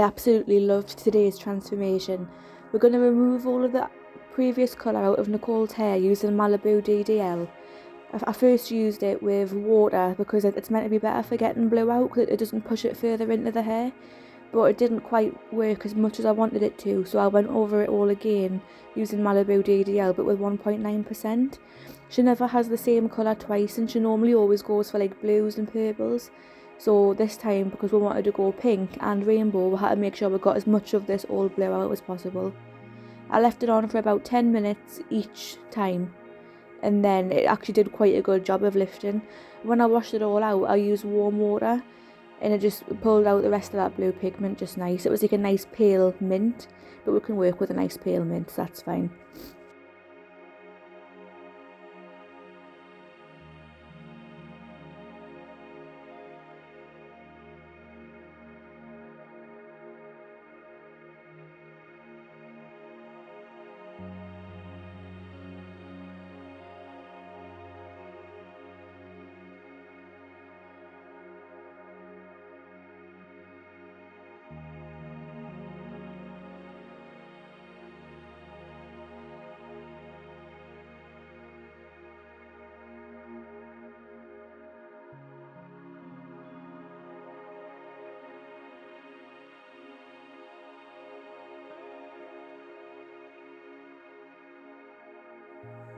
I absolutely loved today's transformation. We're going to remove all of the previous colour out of Nicole's hair using Malibu DDL. I first used it with water because it's meant to be better for getting blue out because it doesn't push it further into the hair, but it didn't quite work as much as I wanted it to, so I went over it all again using Malibu DDL but with 1.9%. She never has the same colour twice and she normally always goes for like blues and purples, so this time, because we wanted to go pink and rainbow, we had to make sure we got as much of this all blue out as possible. I left it on for about 10 minutes each time, and then it actually did quite a good job of lifting. When I washed it all out, I used warm water and it just pulled out the rest of that blue pigment just nice. It was like a nice pale mint, but we can work with a nice pale mint, so that's fine.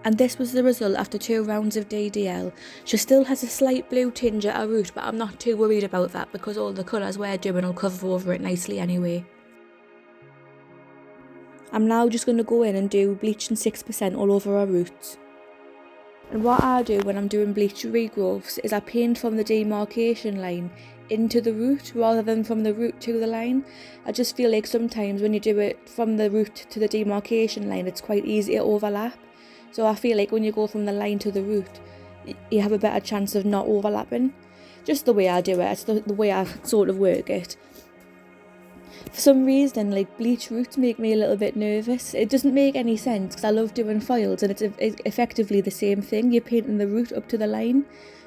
And this was the result after 2 rounds of DDL. She still has a slight blue tinge at her root, but I'm not too worried about that because all the colours we're doing will cover over it nicely anyway. I'm now just going to go in and do bleaching 6% all over her roots. And what I do when I'm doing bleach regrowths is I paint from the demarcation line into the root rather than from the root to the line. I just feel like sometimes when you do it from the root to the demarcation line, it's quite easy to overlap. So I feel like when you go from the line to the root, you have a better chance of not overlapping. Just the way I do it, it's the way I sort of work it. For some reason, like, bleach roots make me a little bit nervous. It doesn't make any sense because I love doing foils and it's effectively the same thing. You're painting the root up to the line.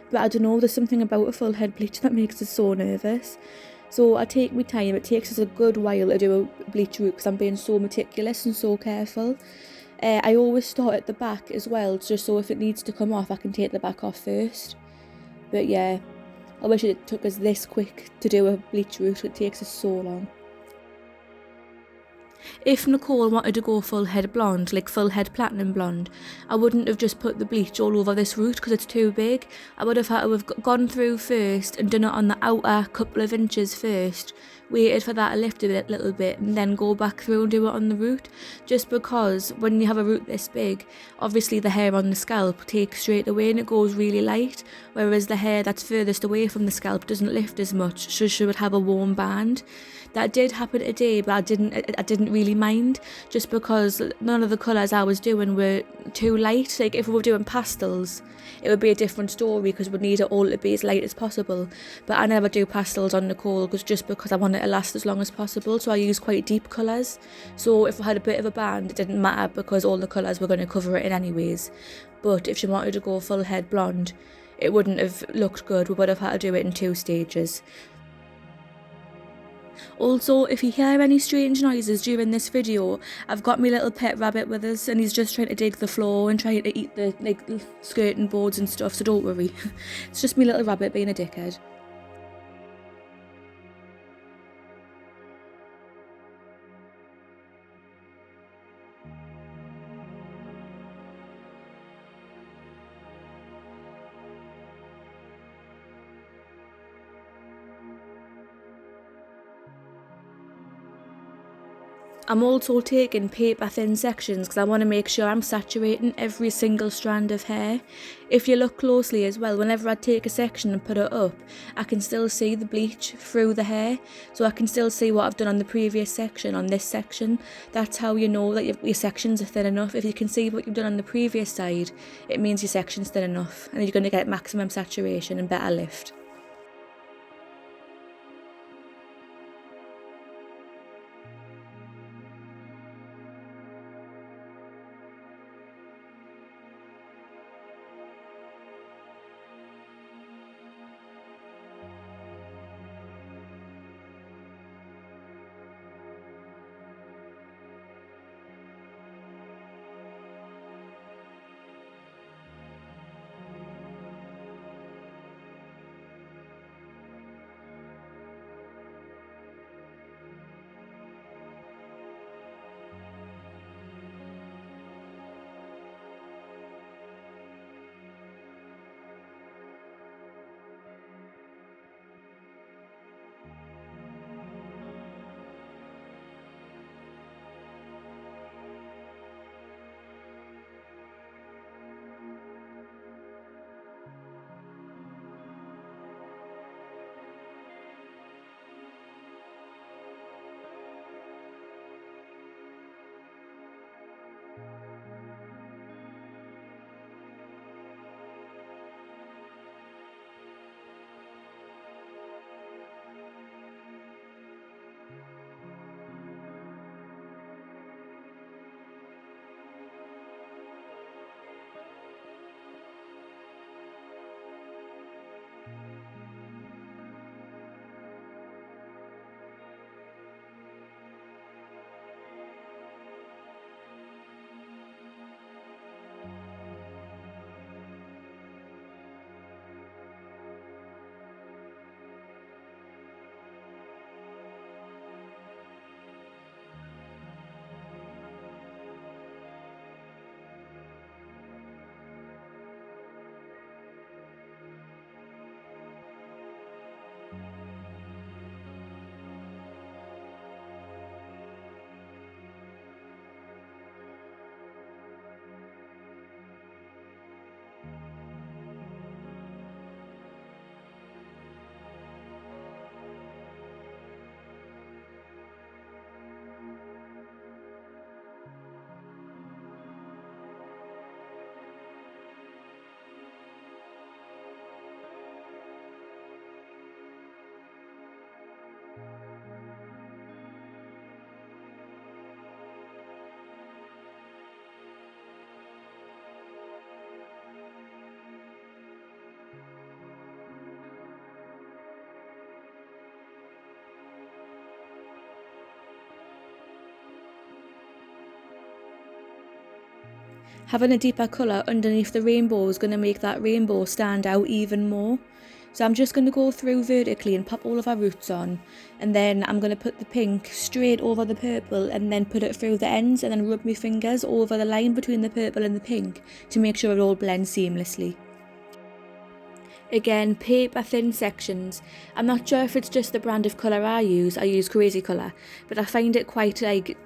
But I don't know, there's something about a full head bleach that makes us so nervous. So I take my time. It takes us a good while to do a bleach root because I'm being so meticulous and so careful. I always start at the back as well, just so if it needs to come off, I can take the back off first. But yeah, I wish it took us this quick to do a bleach root. It takes us so long. If Nicole wanted to go full head blonde, like full head platinum blonde, I wouldn't have just put the bleach all over this root because it's too big. I would have had to have gone through first and done it on the outer couple of inches first, waited for that to lift a little bit and then go back through and do it on the root, just because when you have a root this big, obviously the hair on the scalp takes straight away and it goes really light, whereas the hair that's furthest away from the scalp doesn't lift as much, so she would have a warm band. That did happen today, but I didn't really mind, just because none of the colours I was doing were too light. Like if we were doing pastels, it would be a different story because we'd need it all to be as light as possible. But I never do pastels on Nicole just because I want it to last as long as possible, so I use quite deep colours. So if I had a bit of a band, it didn't matter because all the colours were going to cover it in anyways. But if she wanted to go full head blonde, it wouldn't have looked good. We would have had to do it in 2 stages. Also, if you hear any strange noises during this video, I've got my little pet rabbit with us and he's just trying to dig the floor and trying to eat the skirting boards and stuff, so don't worry. It's just my little rabbit being a dickhead. I'm also taking paper thin sections because I want to make sure I'm saturating every single strand of hair. If you look closely as well, whenever I take a section and put it up, I can still see the bleach through the hair, so I can still see what I've done on the previous section on this section. That's how you know that your sections are thin enough. If you can see what you've done on the previous side, it means your section's thin enough and you're going to get maximum saturation and better lift. Having a deeper colour underneath the rainbow is going to make that rainbow stand out even more. So I'm just going to go through vertically and pop all of our roots on, and then I'm going to put the pink straight over the purple and then put it through the ends and then rub my fingers over the line between the purple and the pink to make sure it all blends seamlessly. Again, paper thin sections. I'm not sure if it's just the brand of colour I use Crazy Colour, but I find it quite like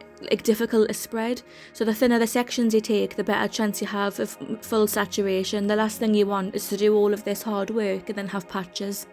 difficult to spread. So the thinner the sections you take, the better chance you have of full saturation. The last thing you want is to do all of this hard work and then have patches.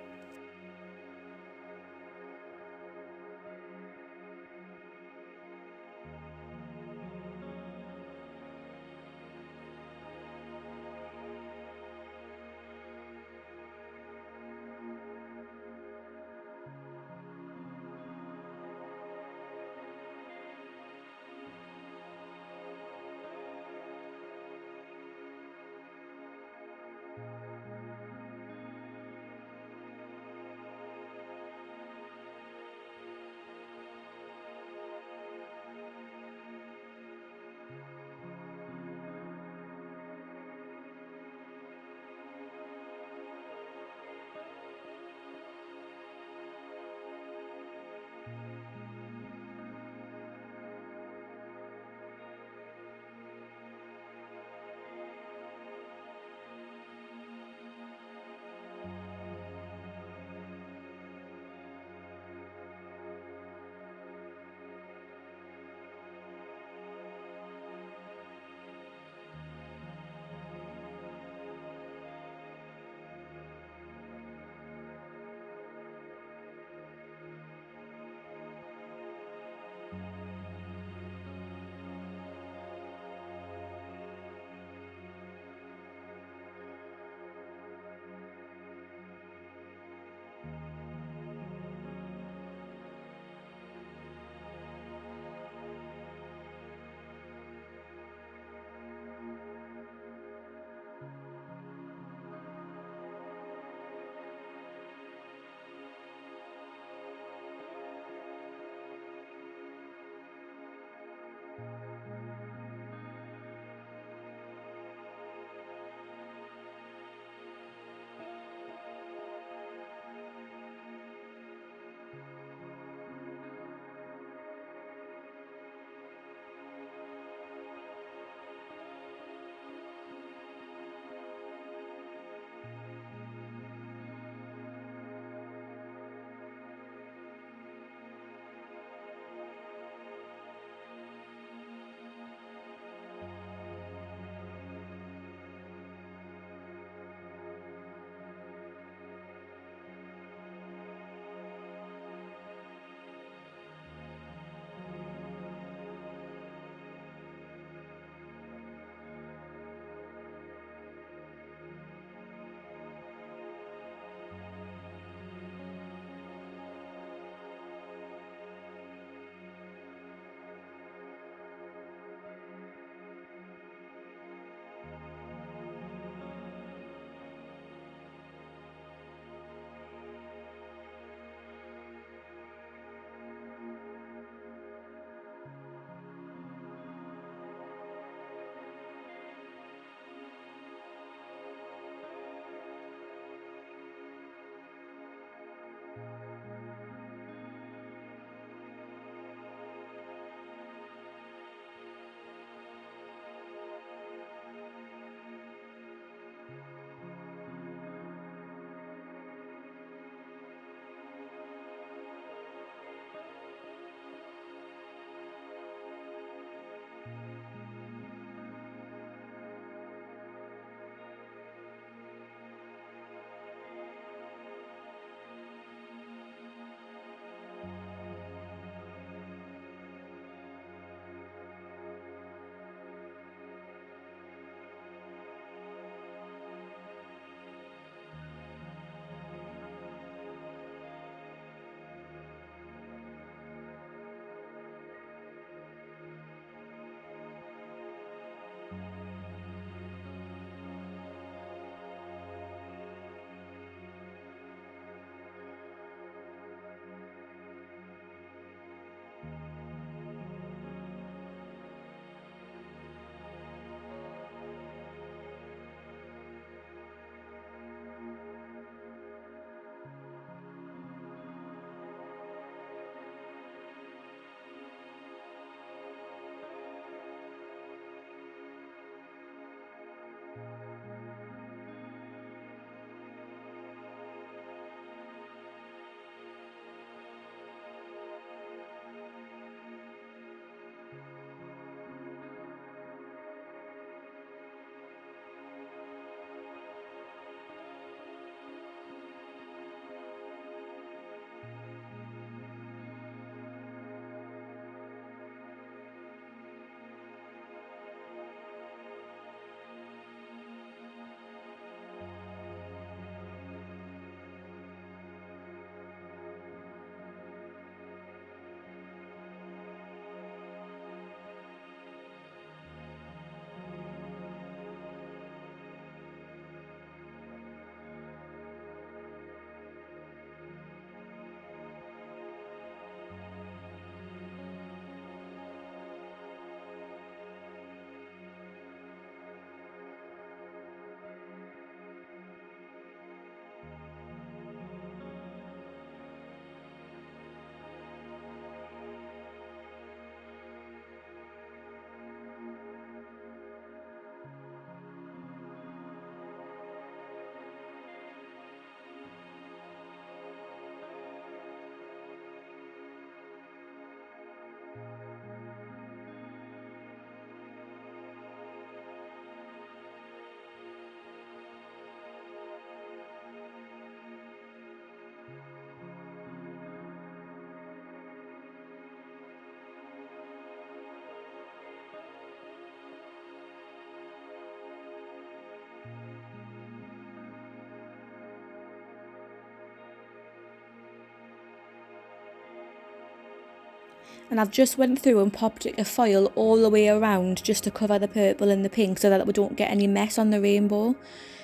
And I've just went through and popped a foil all the way around just to cover the purple and the pink so that we don't get any mess on the rainbow.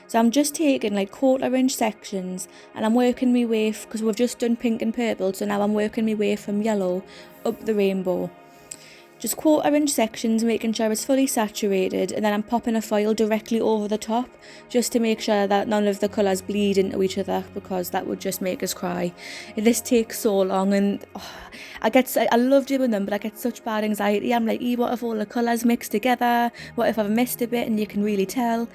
So I'm just taking like 1/4 inch sections and I'm working my way, because we've just done pink and purple, so now I'm working my way from yellow up the rainbow. Just 1/4 inch sections, making sure it's fully saturated, and then I'm popping a foil directly over the top just to make sure that none of the colours bleed into each other, because that would just make us cry. This takes so long, and I love doing them, but I get such bad anxiety. I'm like, what if all the colours mix together? What if I've missed a bit and you can really tell?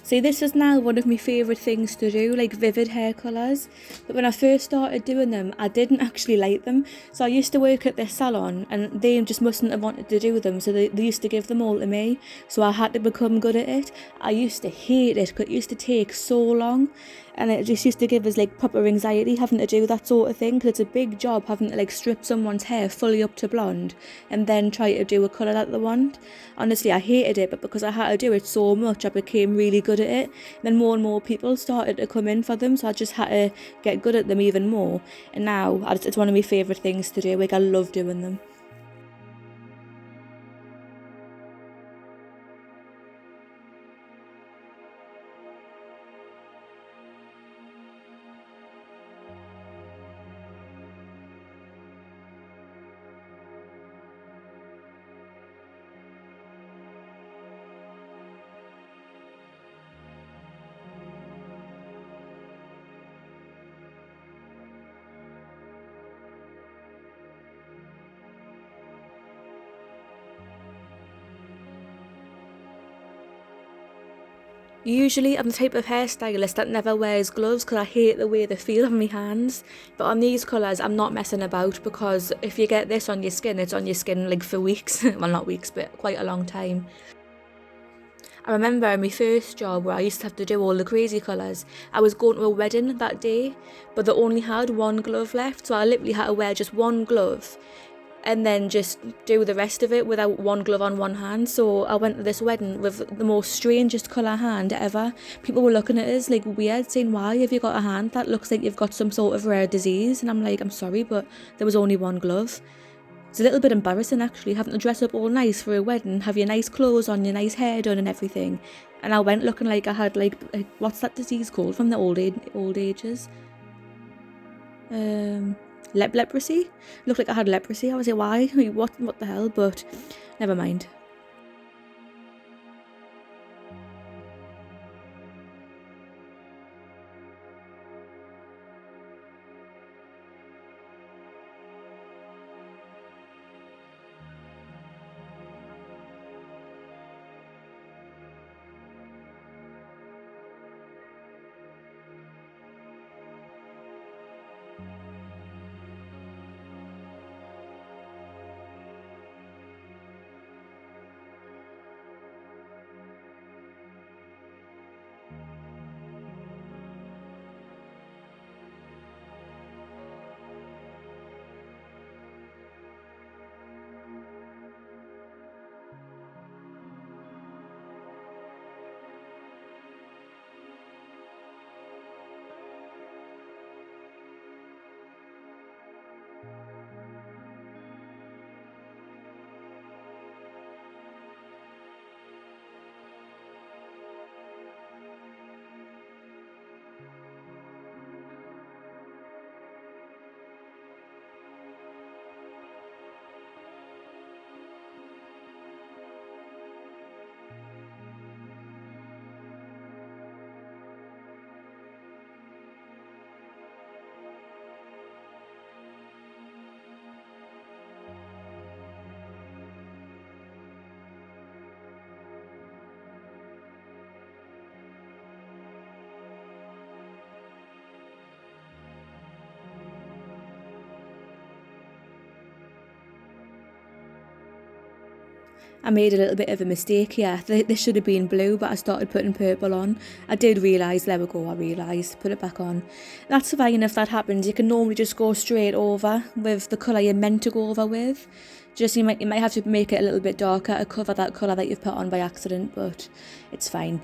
See, this is now one of my favourite things to do, like vivid hair colours. But when I first started doing them, I didn't actually like them. So I used to work at this salon and they just mustn't have wanted to do them. So they used to give them all to me. So I had to become good at it. I used to hate it because it used to take so long. And it just used to give us like proper anxiety having to do that sort of thing, because it's a big job having to like strip someone's hair fully up to blonde and then try to do a colour that they want. Honestly, I hated it, but because I had to do it so much, I became really good at it. And then more and more people started to come in for them, so I just had to get good at them even more. And now it's one of my favourite things to do. Like, I love doing them. Usually I'm the type of hairstylist that never wears gloves because I hate the way they feel on my hands. But on these colours I'm not messing about, because if you get this on your skin, it's on your skin like for weeks. Well, not weeks, but quite a long time. I remember in my first job where I used to have to do all the crazy colours, I was going to a wedding that day, but they only had one glove left, so I literally had to wear just one glove and then just do the rest of it without one glove on one hand. So I went to this wedding with the most strangest colour hand ever. People were looking at us like weird, saying, why have you got a hand that looks like you've got some sort of rare disease? And I'm like, I'm sorry, but there was only one glove. It's a little bit embarrassing actually, having to dress up all nice for a wedding, have your nice clothes on, your nice hair done and everything. And I went looking like I had like what's that disease called from the old ages? Leprosy? Looked like I had leprosy. I was like, why? What the hell? But never mind. I made a little bit of a mistake here. This should have been blue, but I started putting purple on. I did realise, there we go, I realised, put it back on. That's fine if that happens. You can normally just go straight over with the colour you're meant to go over with. Just you might have to make it a little bit darker to cover that colour that you've put on by accident, but it's fine.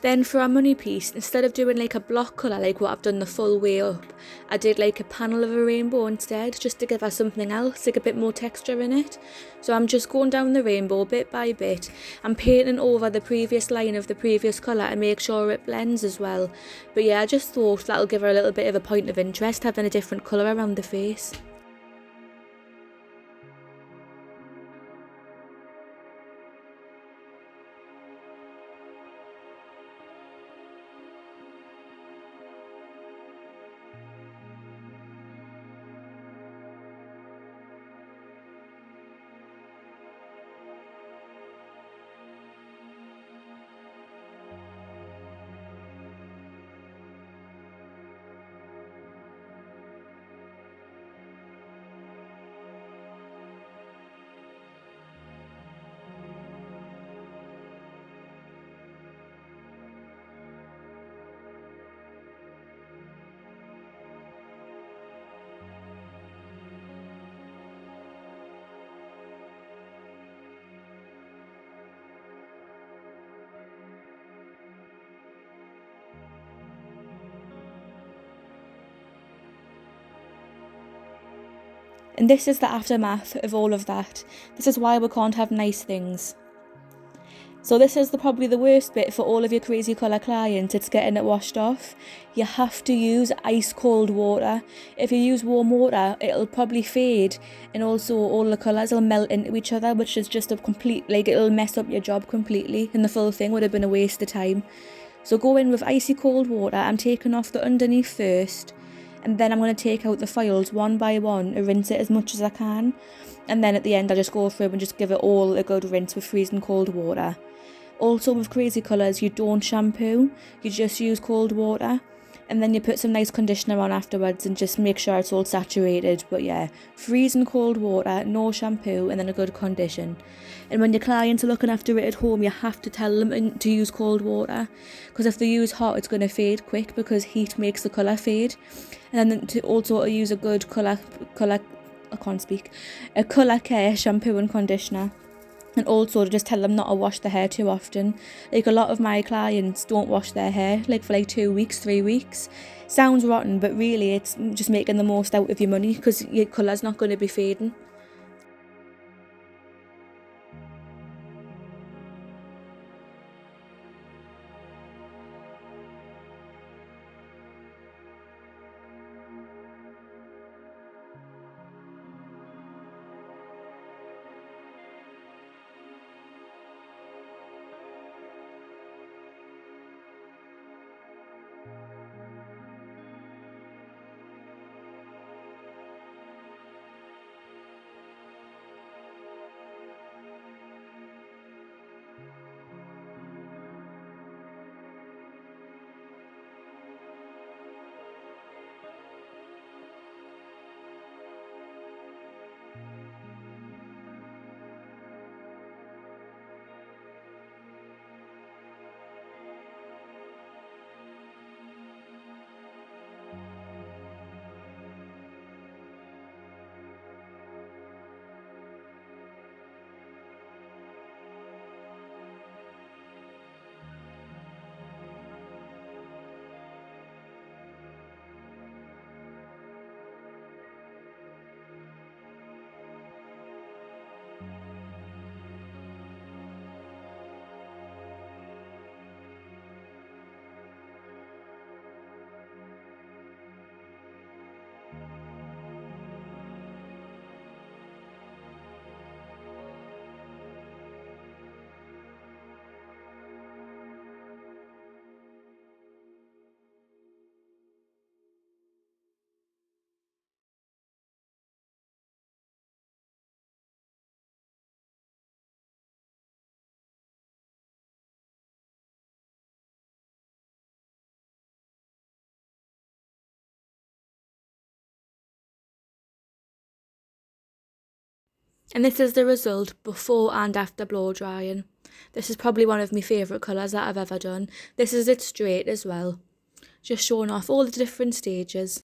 Then for our money piece, instead of doing like a block colour like what I've done the full way up, I did like a panel of a rainbow instead, just to give her something else, like a bit more texture in it. So I'm just going down the rainbow bit by bit. I'm painting over the previous line of the previous colour and make sure it blends as well. But yeah, I just thought that'll give her a little bit of a point of interest, having a different colour around the face. And this is the aftermath of all of that. This is why we can't have nice things. So this is probably the worst bit for all of your crazy colour clients, it's getting it washed off. You have to use ice cold water. If you use warm water, it'll probably fade, and also all the colours will melt into each other, which is just a complete, like, it'll mess up your job completely, and the full thing would have been a waste of time. So go in with icy cold water. I'm taking off the underneath first, and then I'm going to take out the files one by one and rinse it as much as I can. And then at the end, I just go through and just give it all a good rinse with freezing cold water. Also with crazy colours, you don't shampoo, you just use cold water. And then you put some nice conditioner on afterwards and just make sure it's all saturated. But yeah, freezing cold water, no shampoo, and then a good condition. And when your clients are looking after it at home, you have to tell them to use cold water, because if they use hot, it's going to fade quick, because heat makes the colour fade. And then to also use a good a colour care shampoo and conditioner. And also to just tell them not to wash their hair too often. Like, a lot of my clients don't wash their hair like for like 2 weeks, 3 weeks. Sounds rotten, but really it's just making the most out of your money, because your colour's not going to be fading. And this is the result before and after blow drying. This is probably one of my favourite colours that I've ever done. This is it straight as well. Just showing off all the different stages.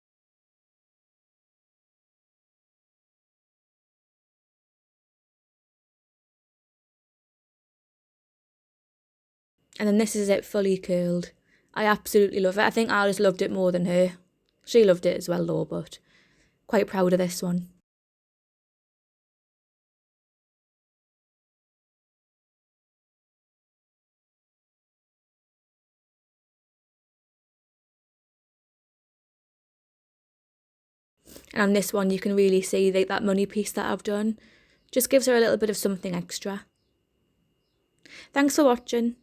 And then this is it fully curled. I absolutely love it. I think I just loved it more than her. She loved it as well though, but quite proud of this one. And on this one you can really see that money piece that I've done. Just gives her a little bit of something extra. Thanks for watching.